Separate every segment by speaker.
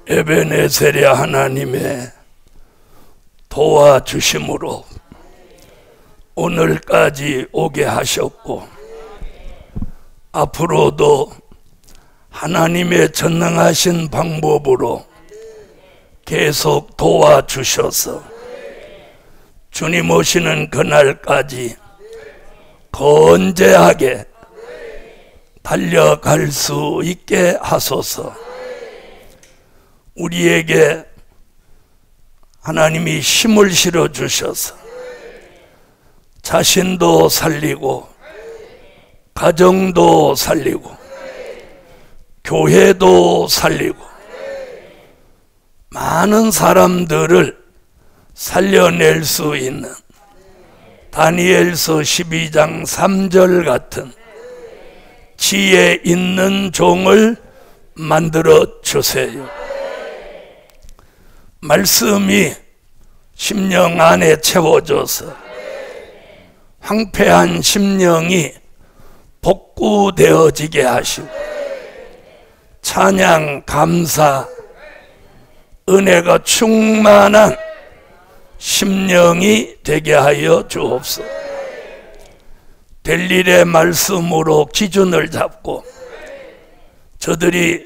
Speaker 1: 에베네셀의 하나님의 도와주심으로 오늘까지 오게 하셨고 앞으로도 하나님의 전능하신 방법으로 계속 도와주셔서 주님 오시는 그날까지 건재하게 달려갈 수 있게 하소서. 우리에게 하나님이 힘을 실어 주셔서 자신도 살리고 가정도 살리고 교회도 살리고 많은 사람들을 살려낼 수 있는 다니엘서 12장 3절 같은 지혜 있는 종을 만들어 주세요. 말씀이 심령 안에 채워져서 황폐한 심령이 복구되어지게 하시고 찬양, 감사, 은혜가 충만한 심령이 되게 하여 주옵소서. 될 일의 말씀으로 기준을 잡고 저들이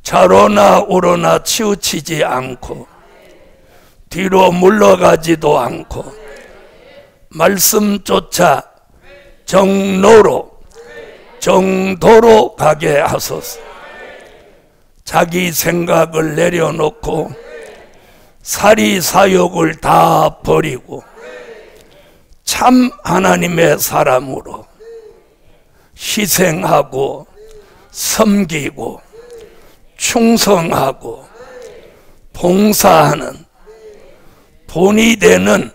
Speaker 1: 좌로나 우로나 치우치지 않고 뒤로 물러가지도 않고 말씀조차 정로로 정도로 가게 하소서. 자기 생각을 내려놓고 사리사욕을 다 버리고 참 하나님의 사람으로 희생하고 섬기고 충성하고 봉사하는 본이 되는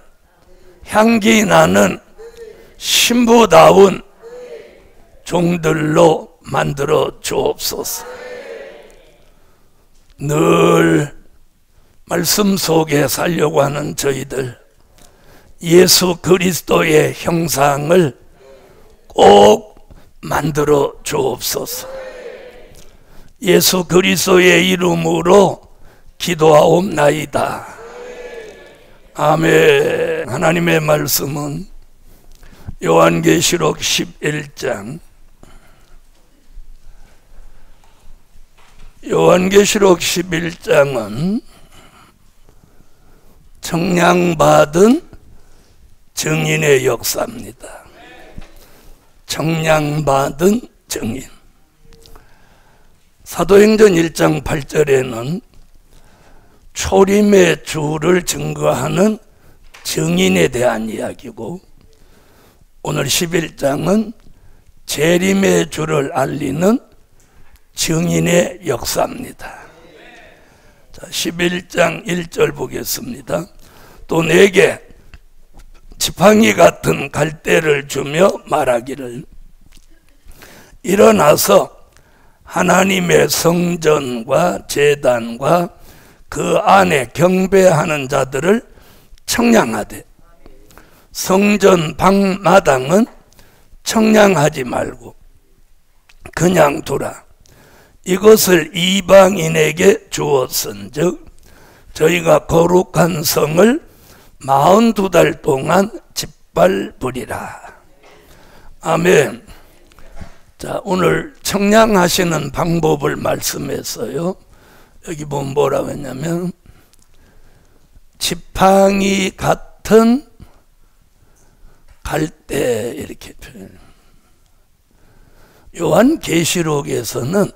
Speaker 1: 향기 나는 신부다운 종들로 만들어 주옵소서. 늘 말씀 속에 살려고 하는 저희들 예수 그리스도의 형상을 꼭 만들어 주옵소서. 예수 그리스도의 이름으로 기도하옵나이다. 아멘. 하나님의 말씀은 요한계시록 11장 요한계시록 11장은 청량받은 증인의 역사입니다. 청량받은 증인. 사도행전 1장 8절에는 초림의 주를 증거하는 증인에 대한 이야기고 오늘 11장은 재림의 주를 알리는 증인의 역사입니다. 자, 11장 1절 보겠습니다. 또 내게 지팡이 같은 갈대를 주며 말하기를 일어나서 하나님의 성전과 제단과 그 안에 경배하는 자들을 청량하되 성전 방마당은 청량하지 말고 그냥 두라. 이것을 이방인에게 주었은즉 저희가 거룩한 성을 42달 동안 짓밟으리라. 아멘. 자, 오늘 청량하시는 방법을 말씀했어요. 여기 보면 뭐라고 했냐면 지팡이 같은 갈대 이렇게 표현해요. 요한계시록에서는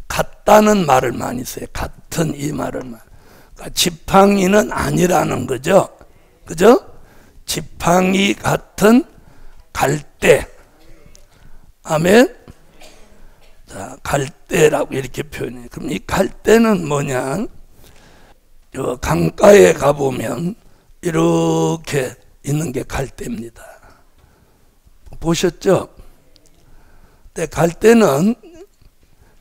Speaker 1: 같다는 말을 많이 써요. 같은 이 말을 그러니까 지팡이는 아니라는 거죠. 그죠? 지팡이 같은 갈대. 아멘. 자, 갈대라고 이렇게 표현해요. 그럼 이 갈대는 뭐냐? 저 강가에 가보면 이렇게 있는 게 갈대입니다. 보셨죠? 근데 갈대는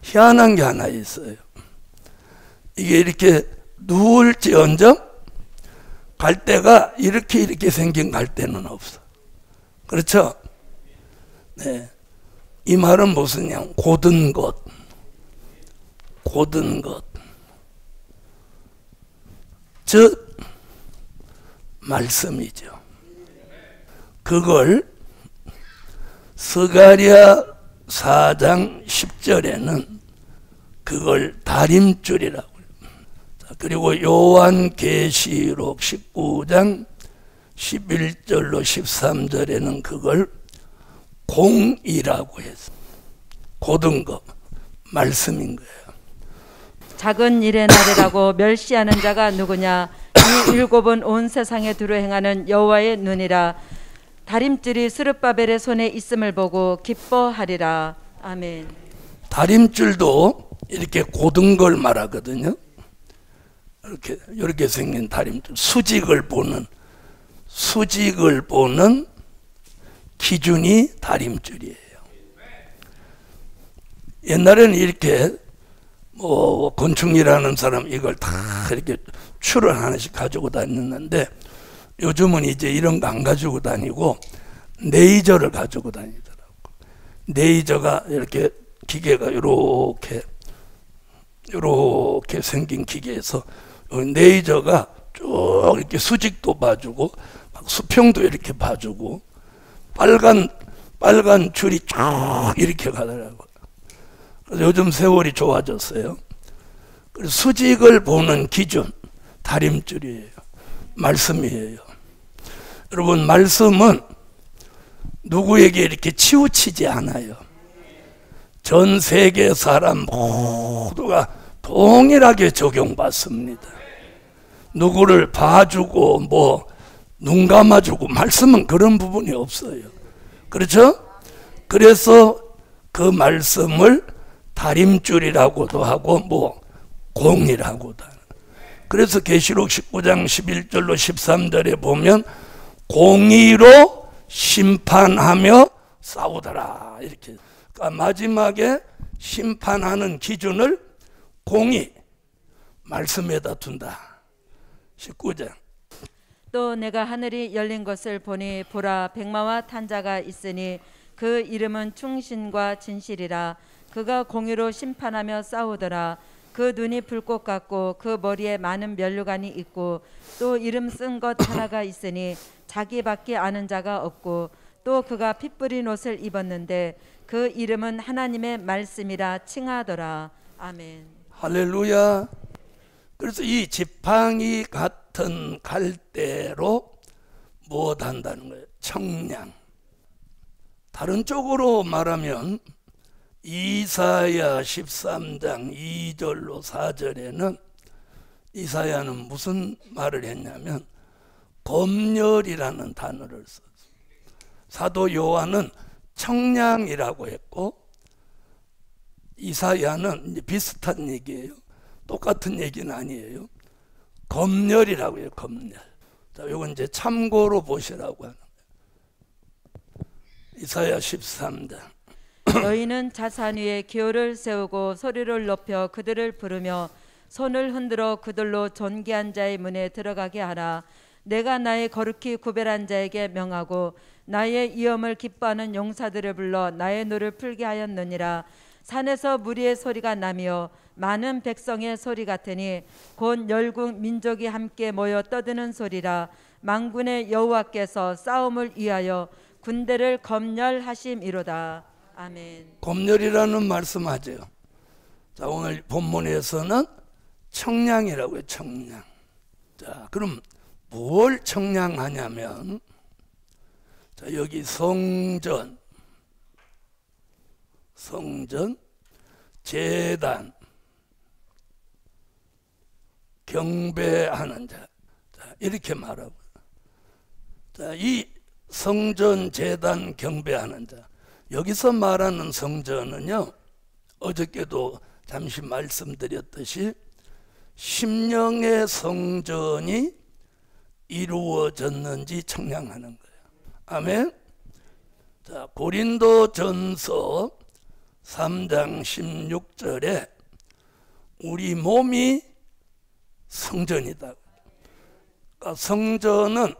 Speaker 1: 희한한 게 하나 있어요. 이게 이렇게 누울지언정 갈대가 이렇게 생긴 갈대는 없어. 그렇죠? 네. 이 말은 무슨 양? 고든 것. 고든 것. 즉 말씀이죠. 그걸 스가랴 4장 10절에는 그걸 다림줄이라고 해요. 그리고 요한계시록 19장 11절로 13절에는 그걸 공이라고 했어요. 고든 거, 말씀인 거예요.
Speaker 2: 작은 일의 날이라고 멸시하는 자가 누구냐? 이 일곱은 온 세상에 두루 행하는 여호와의 눈이라. 다림줄이 스룹바벨의 손에 있음을 보고 기뻐하리라. 아멘.
Speaker 1: 다림줄도 이렇게 고든 걸 말하거든요. 이렇게 생긴 다림줄, 수직을 보는 기준이 다림줄이에요. 옛날에는 이렇게 건축일하는 사람 이걸 다 이렇게 줄을 하나씩 가지고 다녔는데 요즘은 이제 이런 거 안 가지고 다니고 네이저를 가지고 다니더라고. 네이저가 이렇게 기계가 이렇게 생긴 기계에서 네이저가 쭉 이렇게 수직도 봐주고 막 수평도 이렇게 봐주고 빨간 줄이 쭉 이렇게 가더라고. 그래서 요즘 세월이 좋아졌어요. 그래서 수직을 보는 기준, 다림줄이에요. 말씀이에요. 여러분, 말씀은 누구에게 이렇게 치우치지 않아요. 전 세계 사람 모두가 동일하게 적용받습니다. 누구를 봐주고 눈 감아주고, 말씀은 그런 부분이 없어요. 그렇죠? 그래서 그 말씀을 다림줄이라고도 하고 공이라고도 하는. 그래서 계시록 19장 11절로 13절에 보면 공의로 심판하며 싸우더라 이렇게. 그러니까 마지막에 심판하는 기준을 공의, 말씀에다 둔다. 19장.
Speaker 2: 또 내가 하늘이 열린 것을 보니 보라 백마와 탄 자가 있으니 그 이름은 충신과 진실이라. 그가 공의로 심판하며 싸우더라. 그 눈이 불꽃 같고 그 머리에 많은 면류관이 있고 또 이름 쓴 것 하나가 있으니 자기밖에 아는 자가 없고 또 그가 피 뿌린 옷을 입었는데 그 이름은 하나님의 말씀이라 칭하더라. 아멘.
Speaker 1: 할렐루야. 그래서 이 지팡이 같은 갈대로 무엇 한다는 거예요? 청량. 다른 쪽으로 말하면 이사야 13장 2절로 4절에는 이사야는 무슨 말을 했냐면 검열이라는 단어를 썼어요. 사도 요한은 청량이라고 했고 이사야는 이제 비슷한 얘기예요. 똑같은 얘기는 아니에요. 검열이라고 해요. 검열. 자, 이건 이제 참고로 보시라고 하는 거예요. 이사야 13장.
Speaker 2: 너희는 자산 위에 기호를 세우고 소리를 높여 그들을 부르며 손을 흔들어 그들로 존귀한 자의 문에 들어가게 하라. 내가 나의 거룩히 구별한 자에게 명하고 나의 위엄을 기뻐하는 용사들을 불러 나의 노를 풀게 하였느니라. 산에서 무리의 소리가 나며 많은 백성의 소리 같으니 곧 열국 민족이 함께 모여 떠드는 소리라. 만군의 여호와께서 싸움을 위하여 군대를 검열하심이로다. 아멘.
Speaker 1: 검열이라는 말씀하죠. 자, 오늘 본문에서는 청량이라고 해요. 청량. 자, 그럼 뭘 청량하냐면, 자, 여기 성전, 제단, 경배하는 자. 자, 이렇게 말하고. 자, 이 성전, 제단, 경배하는 자. 여기서 말하는 성전은요, 어저께도 잠시 말씀드렸듯이 심령의 성전이 이루어졌는지 청량하는 거예요. 아멘. 자, 고린도전서 3장 16절에 우리 몸이 성전이다. 그러니까 성전은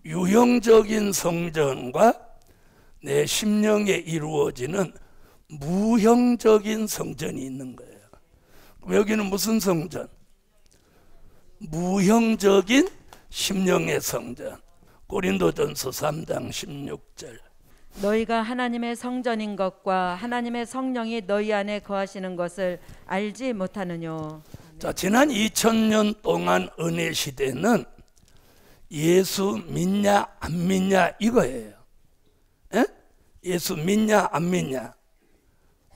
Speaker 1: 유형적인 성전과 내 심령에 이루어지는 무형적인 성전이 있는 거예요. 그럼 여기는 무슨 성전? 무형적인 심령의 성전. 고린도전서 3장 16절.
Speaker 2: 너희가 하나님의 성전인 것과 하나님의 성령이 너희 안에 거하시는 것을 알지 못하느뇨.
Speaker 1: 자, 지난 2000년 동안 은혜 시대는 예수 믿냐 안 믿냐 이거예요. 에? 예수 믿냐 안 믿냐,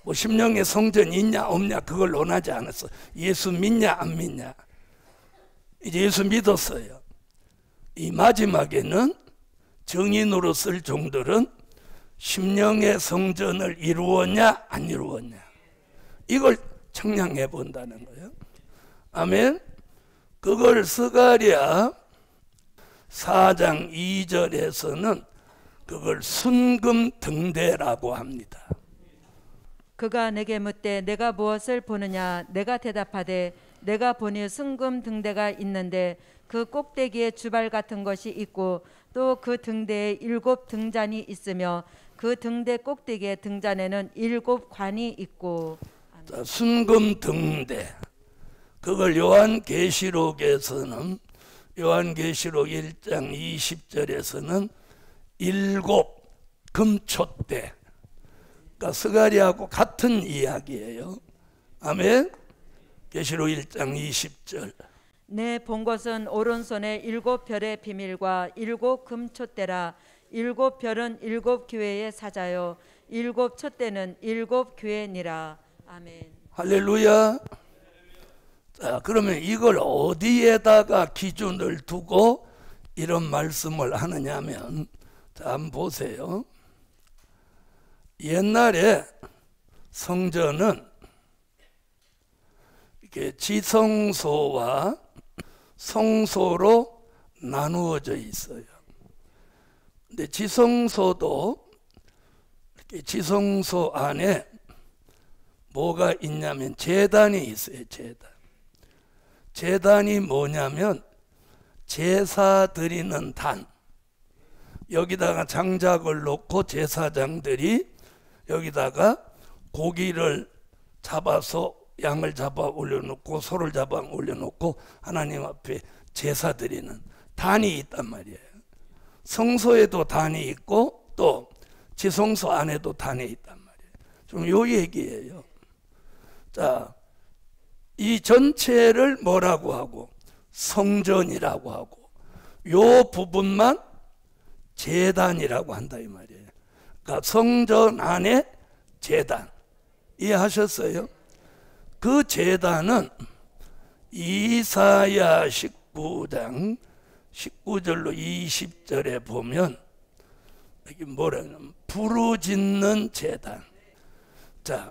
Speaker 1: 뭐 심령의 성전이 있냐 없냐 그걸 논하지 않았어. 예수 믿냐 안 믿냐. 이제 예수 믿었어요. 이 마지막에는 정인으로 쓸 종들은 심령의 성전을 이루었냐 안 이루었냐 이걸 청량해 본다는 거예요. 아멘. 그걸 스가랴 4장 2절에서는 그걸 순금등대라고 합니다.
Speaker 2: 그가 내게 묻되 내가 무엇을 보느냐. 내가 대답하되 내가 보니 순금등대가 있는데 그 꼭대기에 주발 같은 것이 있고 또 그 등대에 7 등잔이 있으며 그 등대 꼭대기의 등잔에는 7 관이 있고.
Speaker 1: 자, 순금등대, 그걸 요한계시록에서는 요한계시록 1장 20절에서는 7 금촛대, 그러니까 스가랴하고 같은 이야기예요. 아멘. 계시록 1장 20절.
Speaker 2: 내 본 것은 오른손에 7 별의 비밀과 7 금촛대라. 7 별은 7 교회의 사자요 7 촛대는 7 교회니라. 아멘.
Speaker 1: 할렐루야. 자, 그러면 이걸 어디에다가 기준을 두고 이런 말씀을 하느냐면, 자, 한번 보세요. 옛날에 성전은 이렇게 지성소와 성소로 나누어져 있어요. 근데 지성소도 이렇게 지성소 안에 뭐가 있냐면 제단이 있어요. 제단이 뭐냐면 제사 드리는 단. 여기다가 장작을 놓고 제사장들이 여기다가 고기를 잡아서 양을 잡아 올려놓고 소를 잡아 올려놓고 하나님 앞에 제사 드리는 단이 있단 말이에요. 성소에도 단이 있고 또 지성소 안에도 단이 있단 말이에요. 좀 요 얘기예요. 자, 이 전체를 뭐라고 하고? 성전이라고 하고, 요 부분만 제단이라고 한다 이 말이에요. 그러니까 성전 안에 제단. 이해하셨어요? 그 제단은 이사야 19장 19절로 20절에 보면 여기 뭐라냐면 부르짖는 제단. 자,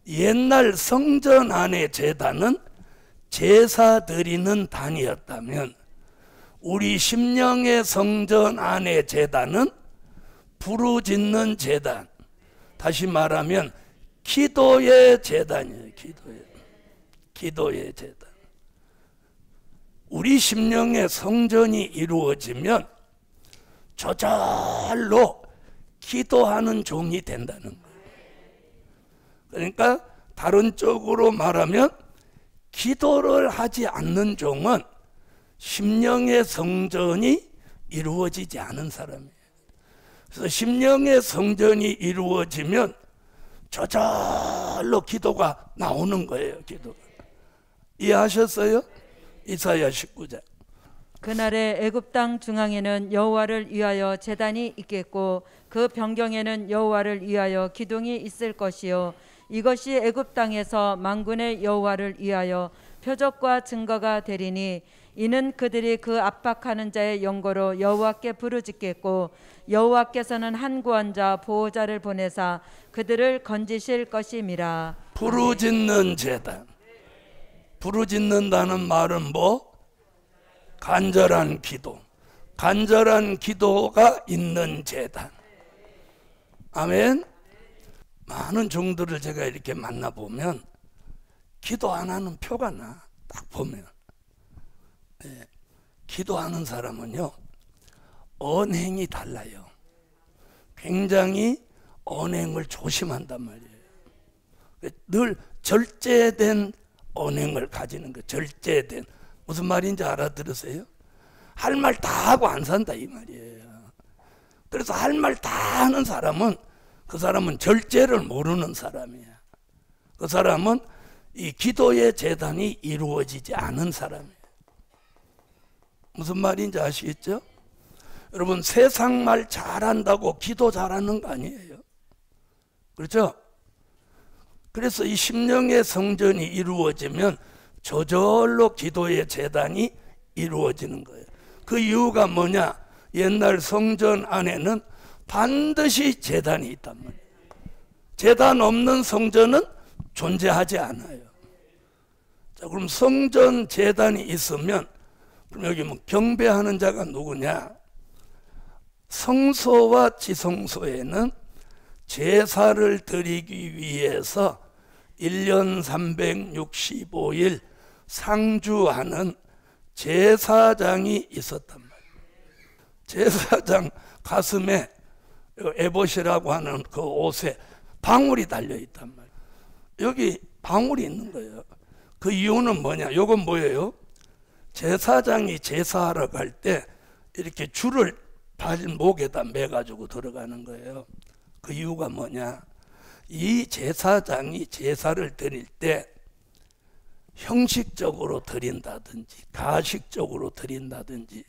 Speaker 1: 옛날 성전 안의 제단은 제사 드리는 단이었다면 우리 심령의 성전 안의 제단은 부르짖는 제단. 다시 말하면 기도의 제단이에요. 기도의 제단. 우리 심령의 성전이 이루어지면 저절로 기도하는 종이 된다는 거예요. 그러니까 다른 쪽으로 말하면 기도를 하지 않는 종은 심령의 성전이 이루어지지 않은 사람이에요. 그래서 심령의 성전이 이루어지면 저절로 기도가 나오는 거예요. 기도가. 이해하셨어요? 이사야 19장.
Speaker 2: 그날에 애굽 땅 중앙에는 여호와를 위하여 제단이 있겠고 그 변경에는 여호와를 위하여 기둥이 있을 것이요 이것이 애굽 땅에서 만군의 여호와를 위하여 표적과 증거가 되리니 이는 그들이 그 압박하는 자의 연고로 여호와께 부르짖겠고 여호와께서는 한 구원자 보호자를 보내사 그들을 건지실 것임이라.
Speaker 1: 부르짖는 제단. 부르짖는다는 말은 뭐? 간절한 기도. 간절한 기도가 있는 제단. 아멘. 많은 종들을 제가 이렇게 만나보면 기도 안 하는 표가 나. 딱 보면. 네. 기도하는 사람은요 언행이 달라요. 굉장히 언행을 조심한단 말이에요. 늘 절제된 언행을 가지는 거. 절제된 무슨 말인지 알아들으세요? 할 말 다 하고 안 산다 이 말이에요. 그래서 할 말 다 하는 사람은 그 사람은 절제를 모르는 사람이야. 그 사람은 이 기도의 재단이 이루어지지 않은 사람이에요. 무슨 말인지 아시겠죠? 여러분, 세상 말 잘한다고 기도 잘하는 거 아니에요. 그렇죠? 그래서 이 심령의 성전이 이루어지면 저절로 기도의 재단이 이루어지는 거예요. 그 이유가 뭐냐? 옛날 성전 안에는 반드시 재단이 있단 말이에요. 재단 없는 성전은 존재하지 않아요. 자, 그럼 성전 재단이 있으면 그럼 여기 뭐 경배하는 자가 누구냐? 성소와 지성소에는 제사를 드리기 위해서 1년 365일 상주하는 제사장이 있었단 말이에요. 제사장 가슴에 에봇이라고 하는 그 옷에 방울이 달려있단 말이에요. 여기 방울이 있는 거예요. 그 이유는 뭐냐? 이건 뭐예요? 제사장이 제사하러 갈 때 이렇게 줄을 발목에다 매가지고 들어가는 거예요. 그 이유가 뭐냐? 이 제사장이 제사를 드릴 때 형식적으로 드린다든지 가식적으로 드린다든지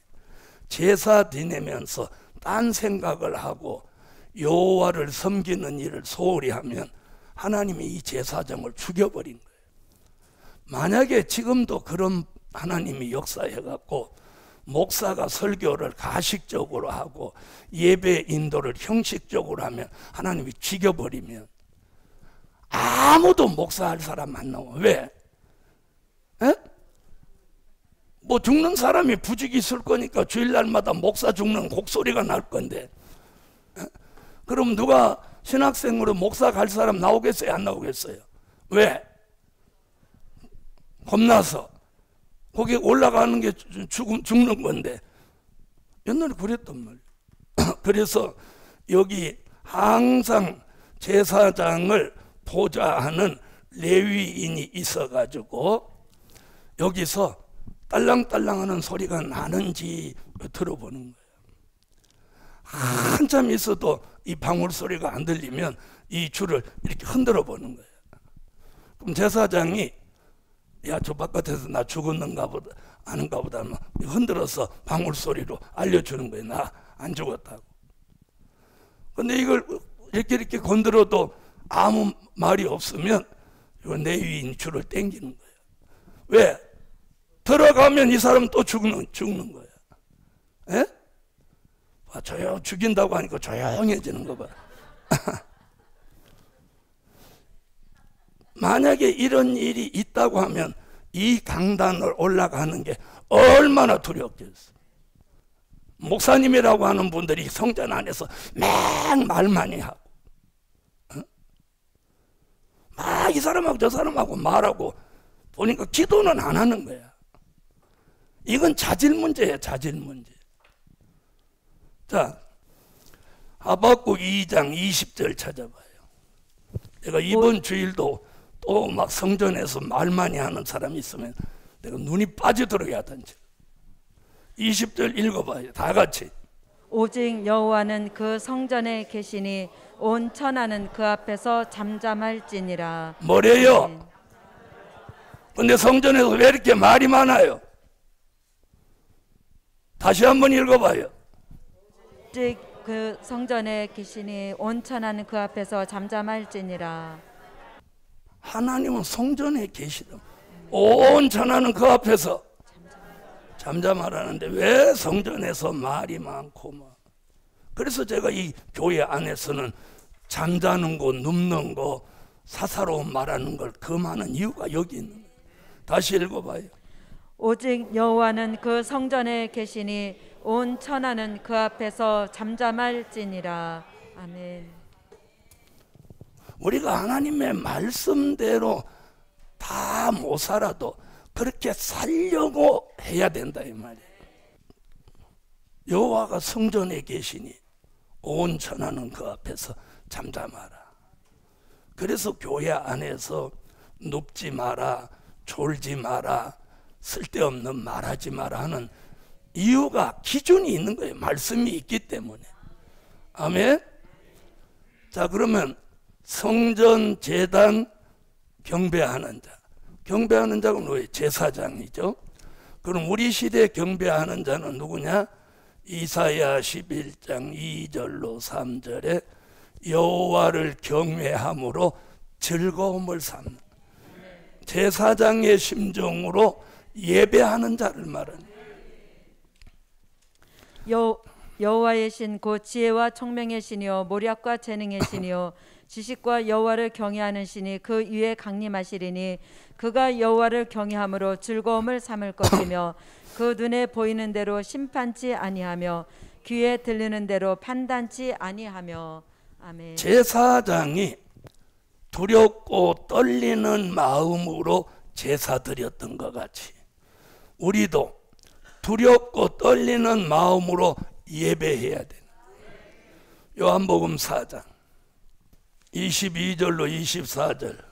Speaker 1: 제사 지내면서 딴 생각을 하고 여호와를 섬기는 일을 소홀히 하면 하나님이 이 제사장을 죽여버린 거예요. 만약에 지금도 그런 하나님이 역사해갖고 목사가 설교를 가식적으로 하고 예배 인도를 형식적으로 하면 하나님이 죽여버리면 아무도 목사할 사람 안 나와. 왜? 에? 뭐 죽는 사람이 부직이 있을 거니까 주일날마다 목사 죽는 곡소리가 날 건데, 에? 그럼 누가 신학생으로 목사 갈 사람 나오겠어요? 안 나오겠어요? 왜? 겁나서. 거기 올라가는 게 죽는 건데. 옛날에 그랬단 말이에요. 그래서 여기 항상 제사장을 보좌하는 레위인이 있어가지고 여기서 딸랑딸랑 하는 소리가 나는지 들어보는 거예요. 한참 있어도 이 방울 소리가 안 들리면 이 줄을 이렇게 흔들어 보는 거예요. 그럼 제사장이 야, 저 바깥에서 나 죽었는가 보다, 아는가 보다 흔들어서 방울 소리로 알려주는 거예요. 나 안 죽었다고. 근데 이걸 이렇게 건드려도 아무 말이 없으면 레위인 줄을 당기는 거예요. 왜? 들어가면 이 사람은 또 죽는 거예요. 에? 조용, 죽인다고 하니까 조용해지는 거 봐. 만약에 이런 일이 있다고 하면 이 강단을 올라가는 게 얼마나 두렵겠어. 목사님이라고 하는 분들이 성전 안에서 막 말 많이 하고, 막 이 사람하고 저 사람하고 말하고 보니까 기도는 안 하는 거야. 이건 자질 문제예요, 자질 문제. 자, 하박국 2장 20절 찾아봐요. 내가 이번 주일도 또 막 성전에서 말 많이 하는 사람이 있으면 내가 눈이 빠지도록 하든지. 20절 읽어봐요, 다 같이.
Speaker 2: 오직 여호와는 그 성전에 계시니 온 천하는 그 앞에서 잠잠할지니라.
Speaker 1: 뭐래요? 근데 성전에서 왜 이렇게 말이 많아요? 다시 한번 읽어봐요.
Speaker 2: 오직 그 성전에 계시니 온 천하는 그 앞에서 잠잠할지니라.
Speaker 1: 하나님은 성전에 계시다. 온 천하는 그 앞에서 잠잠하라는데 왜 성전에서 말이 많고 막. 그래서 제가 이 교회 안에서는 잠자는 거, 눕는 거, 사사로운 말하는 걸 금하는 이유가 여기 있는 거예요. 다시 읽어봐요.
Speaker 2: 오직 여호와는 그 성전에 계시니 온 천하는 그 앞에서 잠잠할지니라. 아멘.
Speaker 1: 우리가 하나님의 말씀대로 다 못 살아도 그렇게 살려고 해야 된다 이 말이에요. 여호와가 성전에 계시니 온 천하는 그 앞에서 잠잠하라. 그래서 교회 안에서 눕지 마라, 졸지 마라, 쓸데없는 말하지 마라 하는 이유가 기준이 있는 거예요. 말씀이 있기 때문에. 아멘. 자, 그러면 성전, 제단, 경배하는 자. 경배하는 자가 누구예요? 제사장이죠. 그럼 우리 시대에 경배하는 자는 누구냐? 이사야 11장 2절로 3절에 여호와를 경외함으로 즐거움을 삼는 제사장의 심정으로 예배하는 자를 말하는
Speaker 2: 여호와의 신 곧 지혜와 총명의 신이요 모략과 재능의 신이요 지식과 여호와를 경외하는 신이 그 위에 강림하시리니 그가 여호와를 경외함으로 즐거움을 삼을 것이며 그 눈에 보이는 대로 심판치 아니하며 귀에 들리는 대로 판단치 아니하며. 아멘.
Speaker 1: 제사장이 두렵고 떨리는 마음으로 제사 드렸던 것 같이 우리도 두렵고 떨리는 마음으로 예배해야 돼. 요한복음 4장 22절로 24절.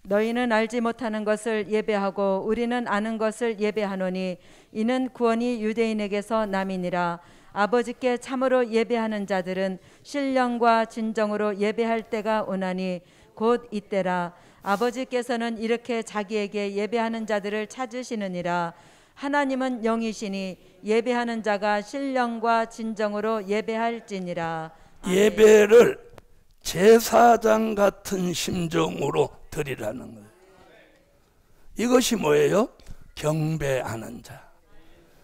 Speaker 2: 너희는 알지 못하는 것을 예배하고 우리는 아는 것을 예배하노니 이는 구원이 유대인에게서 남이니라. 아버지께 참으로 예배하는 자들은 신령과 진정으로 예배할 때가 오나니 곧 이때라. 아버지께서는 이렇게 자기에게 예배하는 자들을 찾으시느니라. 하나님은 영이시니 예배하는 자가 신령과 진정으로 예배할지니라. 아멘.
Speaker 1: 예배를 제사장 같은 심정으로 드리라는 거예요. 이것이 뭐예요? 경배하는 자.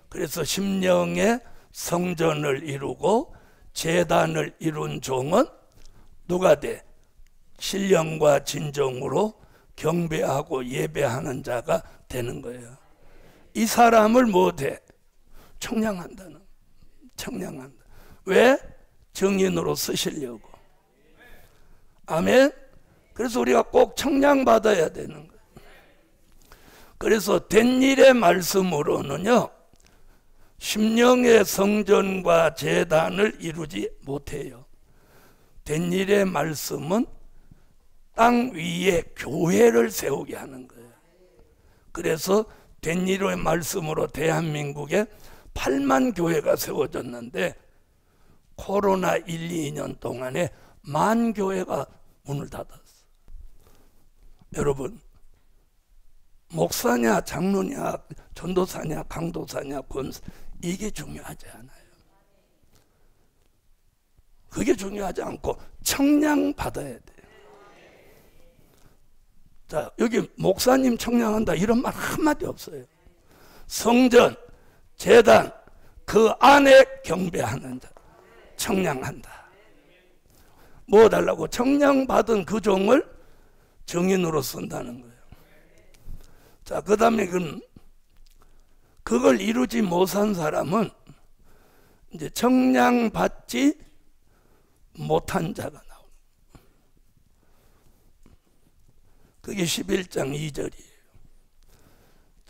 Speaker 1: 그래서 심령의 성전을 이루고 제단을 이룬 종은 누가 돼? 신령과 진정으로 경배하고 예배하는 자가 되는 거예요. 이 사람을 못해? 청량한다는. 청량한다. 왜? 정인으로 쓰시려고. 아멘. 그래서 우리가 꼭 청량받아야 되는 거예요. 그래서 된 일의 말씀으로는요 심령의 성전과 제단을 이루지 못해요. 된 일의 말씀은 땅 위에 교회를 세우게 하는 거예요. 그래서 된 일의 말씀으로 대한민국에 8만 교회가 세워졌는데 코로나 1, 2년 동안에 10,000 교회가 문을 닫았어. 여러분, 목사냐 장로냐 전도사냐 강도사냐 권사 이게 중요하지 않아요. 그게 중요하지 않고 청량 받아야 돼요. 자, 여기 목사님 청량한다 이런 말 한마디 없어요. 성전, 제단 그 안에 경배하는 자 청량한다. 뭐 달라고? 청량받은 그 종을 정인으로 쓴다는 거예요. 자, 그 다음에 그걸 이루지 못한 사람은 이제 청량받지 못한 자가 나옵니다. 그게 11장 2절이에요.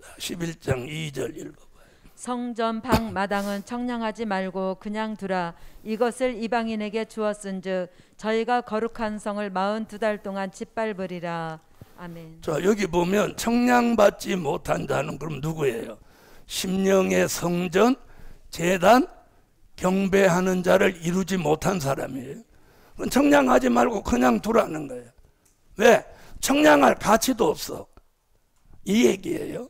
Speaker 1: 자, 11장 2절 읽어봐요.
Speaker 2: 성전 방 마당은 청량하지 말고 그냥 두라. 이것을 이방인에게 주었은즉 저희가 거룩한 성을 42달 동안 짓밟으리라. 아멘.
Speaker 1: 자, 여기 보면 청량받지 못한 자는 그럼 누구예요? 심령의 성전, 제단, 경배하는 자를 이루지 못한 사람이에요. 청량하지 말고 그냥 두라는 거예요. 왜? 청량할 가치도 없어. 이 얘기예요.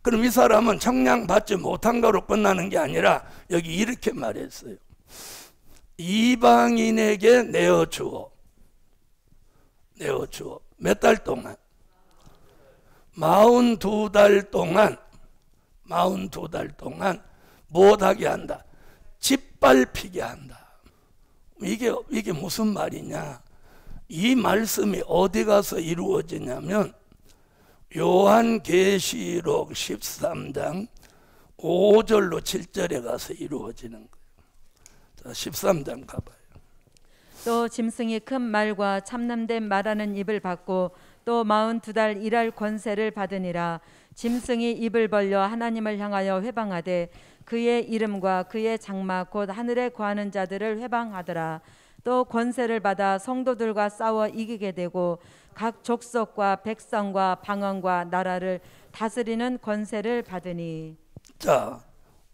Speaker 1: 그럼 이 사람은 청량받지 못한 거로 끝나는 게 아니라 여기 이렇게 말했어요. 이방인에게 내어주어. 몇 달 동안? 42달 동안 못하게 한다. 짓밟히게 한다. 이게 무슨 말이냐? 이 말씀이 어디 가서 이루어지냐면 요한계시록 13장 5절로 7절에 가서 이루어지는 거예요. 자, 13장 가봐요.
Speaker 2: 또 짐승이 큰 말과 참남된 말하는 입을 받고 또 42달 일할 권세를 받으니라. 짐승이 입을 벌려 하나님을 향하여 회방하되 그의 이름과 그의 장막 곧 하늘에 거하는 자들을 회방하더라. 또 권세를 받아 성도들과 싸워 이기게 되고 각 족속과 백성과 방언과 나라를 다스리는 권세를 받으니.
Speaker 1: 자,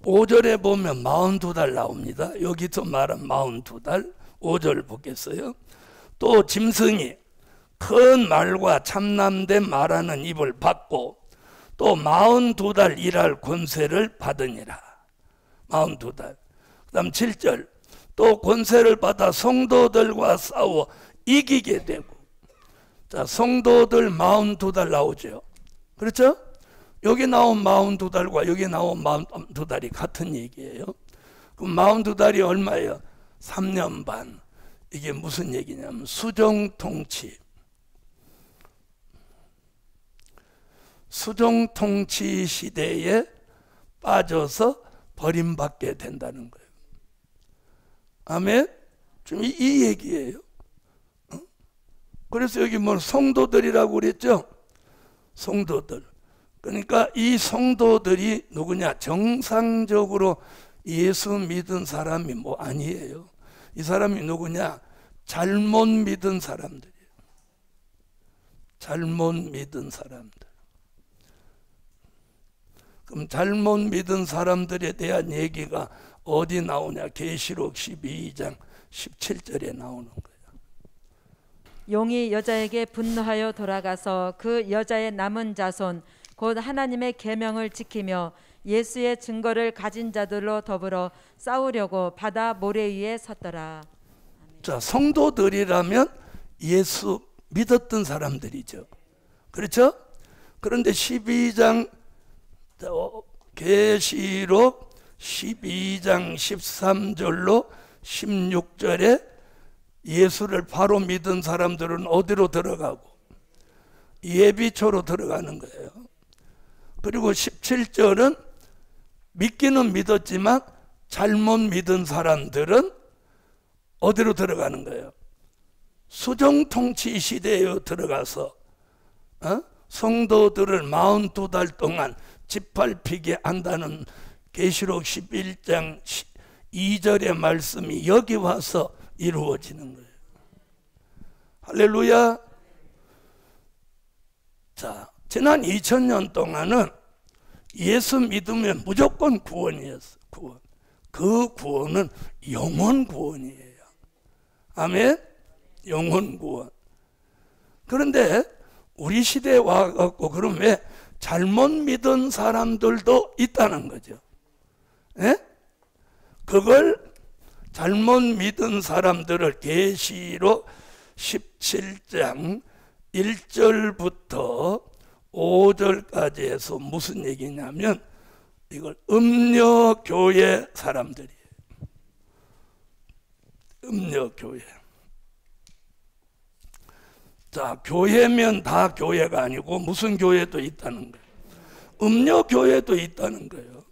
Speaker 1: 5절에 보면 42달 나옵니다. 여기서 말한 42달 5절 보겠어요. 또 짐승이 큰 말과 참남된 말하는 입을 받고 또 42달 일할 권세를 받으니라. 42달. 그 다음 7절. 또 권세를 받아 성도들과 싸워 이기게 되고. 자, 성도들 42달 나오죠. 그렇죠? 여기 나온 42달과 여기 나온 42달이 같은 얘기예요. 그럼 42달이 얼마예요? 3년 반. 이게 무슨 얘기냐면 수정통치. 수정통치 시대에 빠져서 버림받게 된다는 거예요. 아멘? 지금 이 얘기예요. 그래서 여기 뭐 성도들이라고 그랬죠? 성도들. 그러니까 이 성도들이 누구냐? 정상적으로 예수 믿은 사람이 뭐 아니에요. 이 사람이 누구냐? 잘못 믿은 사람들이에요. 잘못 믿은 사람들. 그럼 잘못 믿은 사람들에 대한 얘기가 어디 나오냐? 계시록 12장 17절에 나오는 거예요.
Speaker 2: 용이 여자에게 분노하여 돌아가서 그 여자의 남은 자손 곧 하나님의 계명을 지키며 예수의 증거를 가진 자들로 더불어 싸우려고 바다 모래 위에 섰더라.
Speaker 1: 자, 성도들이라면 예수 믿었던 사람들이죠. 그렇죠? 그런데 12장 계시록 12장 13절로 16절에 예수를 바로 믿은 사람들은 어디로 들어가고? 예비초로 들어가는 거예요. 그리고 17절은 믿기는 믿었지만 잘못 믿은 사람들은 어디로 들어가는 거예요? 수정통치 시대에 들어가서 성도들을 42달 동안 짓밟히게 한다는 계시록 11장 2절의 말씀이 여기 와서 이루어지는 거예요. 할렐루야. 자, 지난 2000년 동안은 예수 믿으면 무조건 구원이었어. 구원. 그 구원은 영원 구원이에요. 아멘. 영원 구원. 그런데 우리 시대에 와갖고 그럼 왜 잘못 믿은 사람들도 있다는 거죠. 예? 그걸 잘못 믿은 사람들을 계시록 17장 1절부터 5절까지 해서 무슨 얘기냐면 이걸 음녀교회 사람들이에요. 음녀교회. 자, 교회면 다 교회가 아니고 무슨 교회도 있다는 거예요. 음녀교회도 있다는 거예요.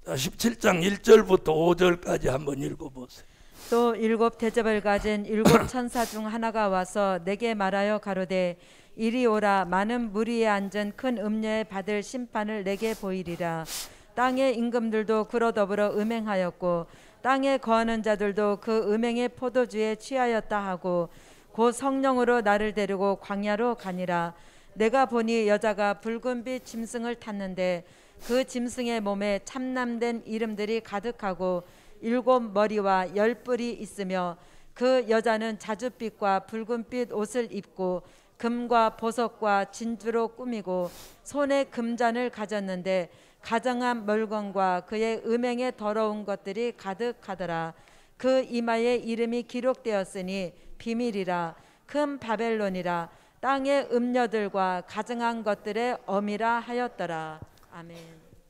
Speaker 1: 자, 17장 1절부터 5절까지 한번 읽어보세요.
Speaker 2: 또 7 대접을 가진 7 천사 중 하나가 와서 내게 말하여 가로되 이리 오라. 많은 무리에 앉은 큰 음녀에 받을 심판을 내게 보이리라. 땅의 임금들도 그로 더불어 음행하였고 땅에 거하는 자들도 그 음행의 포도주에 취하였다 하고 곧 성령으로 나를 데리고 광야로 가니라. 내가 보니 여자가 붉은빛 짐승을 탔는데 그 짐승의 몸에 참남된 이름들이 가득하고 7 머리와 10 뿔이 있으며 그 여자는 자줏빛과 붉은빛 옷을 입고 금과 보석과 진주로 꾸미고 손에 금잔을 가졌는데 가정한 멀건과 그의 음행에 더러운 것들이 가득하더라. 그 이마에 이름이 기록되었으니 비밀이라. 큰 바벨론이라. 땅의 음녀들과 가증한 것들의 어미라 하였더라. 아멘.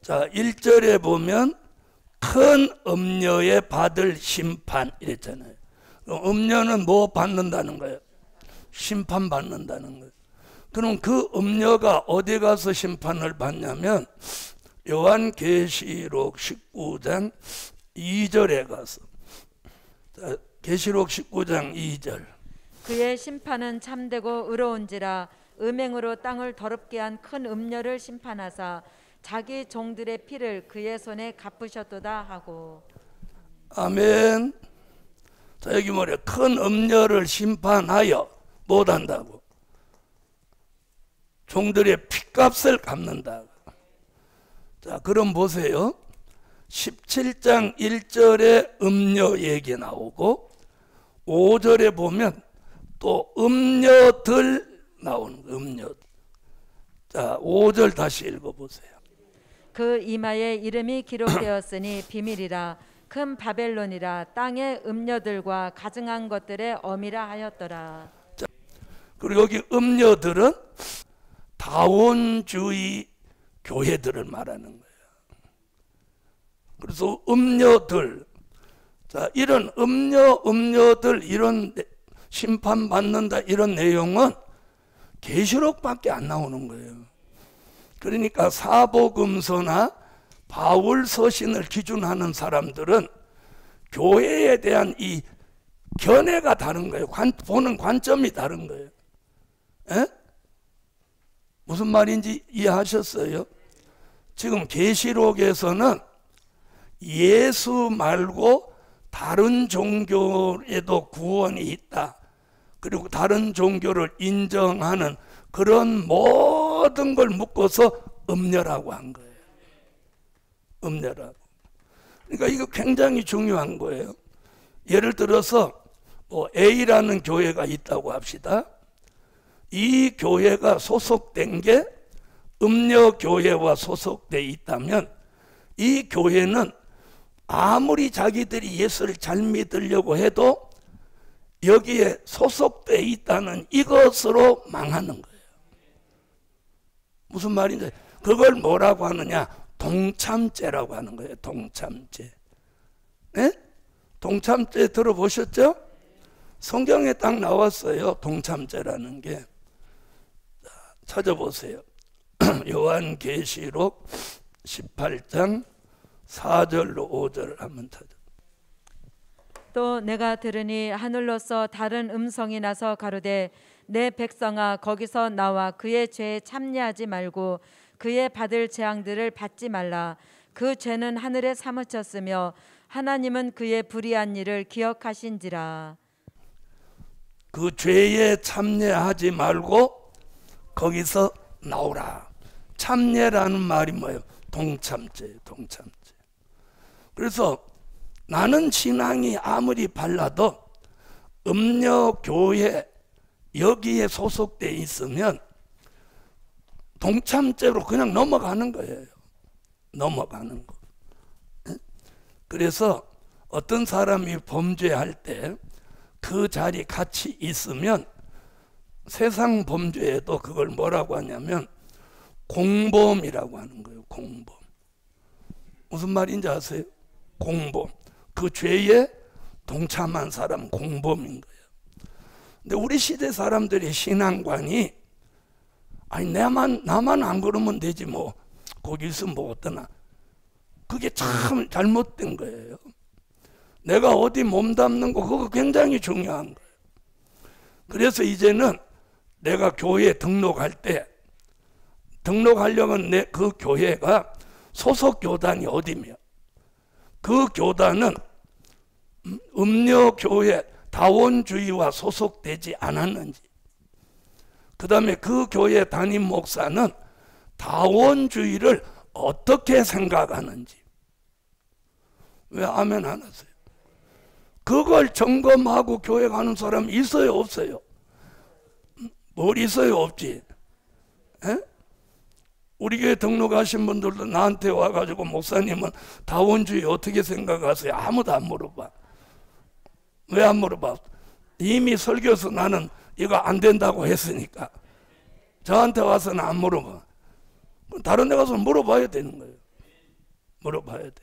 Speaker 1: 자, 1절에 보면 큰 음녀에 받을 심판 이랬잖아요. 음녀는 뭐 받는다는 거예요? 심판 받는다는 거예요. 그럼 그 음녀가 어디 가서 심판을 받냐면 요한계시록 19장 2절에 가서. 자, 계시록 19장 2절.
Speaker 2: 그의 심판은 참되고 의로운지라. 음행으로 땅을 더럽게 한 큰 음녀를 심판하사 자기 종들의 피를 그의 손에 갚으셨도다 하고.
Speaker 1: 아멘. 자, 여기 뭐래? 큰 음녀를 심판하여 못한다고. 종들의 핏값을 갚는다. 자, 그럼 보세요. 17장 1절에 음녀 얘기 나오고 5절에 보면 또 음녀들 나오는 거예요. 음녀. 자, 5절 다시 읽어보세요.
Speaker 2: 그 이마에 이름이 기록되었으니 비밀이라 큰 바벨론이라 땅의 음녀들과 가증한 것들의 어미라 하였더라.
Speaker 1: 자, 그리고 여기 음녀들은 다원주의 교회들을 말하는 거예요. 그래서 음녀들, 자, 이런 음녀들 이런 심판받는다 이런 내용은 계시록밖에 안 나오는 거예요. 그러니까 사복음서나 바울 서신을 기준하는 사람들은 교회에 대한 이 견해가 다른 거예요. 보는 관점이 다른 거예요. 에? 무슨 말인지 이해하셨어요? 지금 계시록에서는 예수 말고 다른 종교에도 구원이 있다. 그리고 다른 종교를 인정하는 그런 모든 걸 묶어서 음녀라고 한 거예요. 음녀라고. 그러니까 이거 굉장히 중요한 거예요. 예를 들어서 뭐 A라는 교회가 있다고 합시다. 이 교회가 소속된 게 음녀교회와 소속돼 있다면 이 교회는 아무리 자기들이 예수를 잘 믿으려고 해도 여기에 소속돼 있다는 이것으로 망하는 거예요. 무슨 말인지 그걸 뭐라고 하느냐? 동참죄라고 하는 거예요. 동참죄. 네? 동참죄 들어보셨죠? 성경에 딱 나왔어요. 동참죄라는 게. 찾아보세요. 요한계시록 18장 4절로 5절을 한번 찾아.
Speaker 2: 또 내가 들으니 하늘로서 다른 음성이 나서 가로되 내 백성아 거기서 나와 그의 죄에 참여하지 말고 그의 받을 재앙들을 받지 말라. 그 죄는 하늘에 사무쳤으며 하나님은 그의 불의한 일을 기억하신지라.
Speaker 1: 그 죄에 참여하지 말고 거기서 나오라. 참여라는 말이 뭐예요? 동참죄, 동참죄. 그래서 나는 신앙이 아무리 발라도 음녀교회 여기에 소속돼 있으면 동참죄로 그냥 넘어가는 거예요. 넘어가는 거. 그래서 어떤 사람이 범죄할 때 그 자리 같이 있으면 세상 범죄에도 그걸 뭐라고 하냐면 공범이라고 하는 거예요. 공범. 무슨 말인지 아세요? 공범. 그 죄에 동참한 사람 공범인 거예요. 근데 우리 시대 사람들의 신앙관이 아니 나만 안 그러면 되지 뭐 거기 있으면 뭐 어떠나. 그게 참 잘못된 거예요. 내가 어디 몸담는 거 그거 굉장히 중요한 거예요. 그래서 이제는 내가 교회에 등록할 때 등록하려면 그 교회가 소속 교단이 어디며 그 교단은 음녀교회 다원주의와 소속되지 않았는지, 그 다음에 그 교회 담임 목사는 다원주의를 어떻게 생각하는지. 왜 아멘 안 하세요? 그걸 점검하고 교회 가는 사람 있어요 없어요? 뭘 있어요 없지? 에? 우리 교회 등록하신 분들도 나한테 와가지고 목사님은 다원주의 어떻게 생각하세요? 아무도 안 물어봐. 왜 안 물어봐? 이미 설교에서 나는 이거 안 된다고 했으니까 저한테 와서는 안 물어봐. 다른 데 가서 물어봐야 되는 거예요. 물어봐야 돼.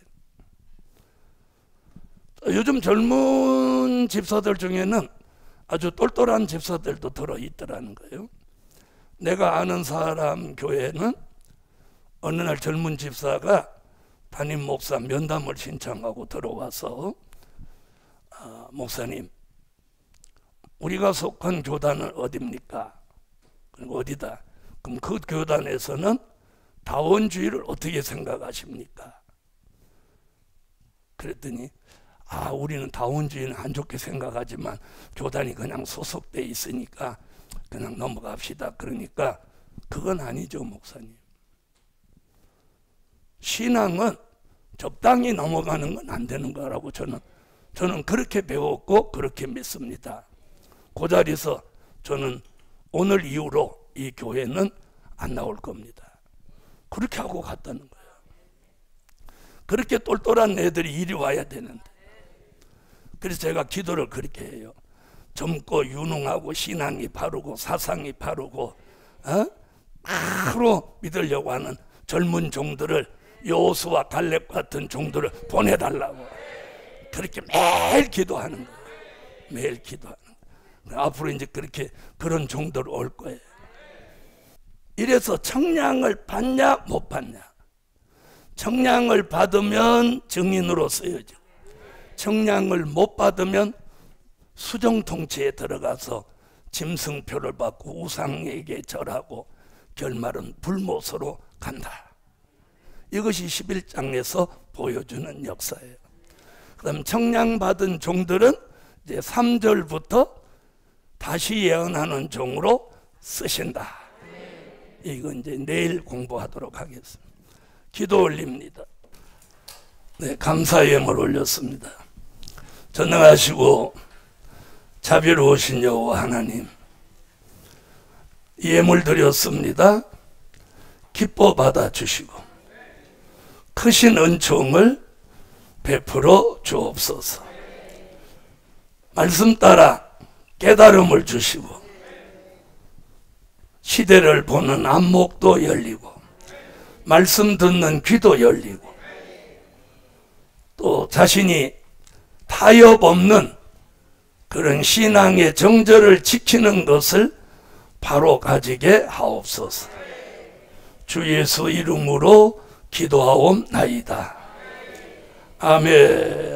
Speaker 1: 요즘 젊은 집사들 중에는 아주 똘똘한 집사들도 들어있더라는 거예요. 내가 아는 사람 교회는 어느 날 젊은 집사가 담임 목사 면담을 신청하고 들어와서 목사님 우리가 속한 교단은 어디입니까? 그리고 어디다? 그럼 그 교단에서는 다원주의를 어떻게 생각하십니까? 그랬더니 우리는 다원주의는 안 좋게 생각하지만 교단이 그냥 소속돼 있으니까 그냥 넘어갑시다. 그러니까 그건 아니죠, 목사님. 신앙은 적당히 넘어가는 건 안 되는 거라고 저는 그렇게 배웠고 그렇게 믿습니다. 그 자리에서 저는 오늘 이후로 이 교회는 안 나올 겁니다. 그렇게 하고 갔다는 거예요. 그렇게 똘똘한 애들이 이리 와야 되는데. 그래서 제가 기도를 그렇게 해요. 젊고 유능하고 신앙이 바르고 사상이 바르고 바로 믿으려고 하는 젊은 종들을, 여호수아 갈렙 같은 종들을 보내달라고 그렇게 매일 기도하는 거예요. 매일 기도하는 거예요. 앞으로 이제 그렇게 그런 종들 올 거예요. 이래서 청량을 받냐 못 받냐. 청량을 받으면 증인으로 쓰여져. 청량을 못 받으면 수정통치에 들어가서 짐승표를 받고 우상에게 절하고 결말은 불못으로 간다. 이것이 11장에서 보여주는 역사예요. 그 다음 청량받은 종들은 이제 3절부터 다시 예언하는 종으로 쓰신다. 이건 이제 내일 공부하도록 하겠습니다. 기도 올립니다. 네, 감사의 예물 올렸습니다. 전능하시고 자비로우신 여호와 하나님, 예물 드렸습니다. 기뻐 받아주시고 크신 은총을 베풀어 주옵소서. 말씀 따라 깨달음을 주시고 시대를 보는 안목도 열리고 말씀 듣는 귀도 열리고 또 자신이 타협 없는 그런 신앙의 정절을 지키는 것을 바로 가지게 하옵소서. 주 예수 이름으로 기도하옵나이다. 아멘.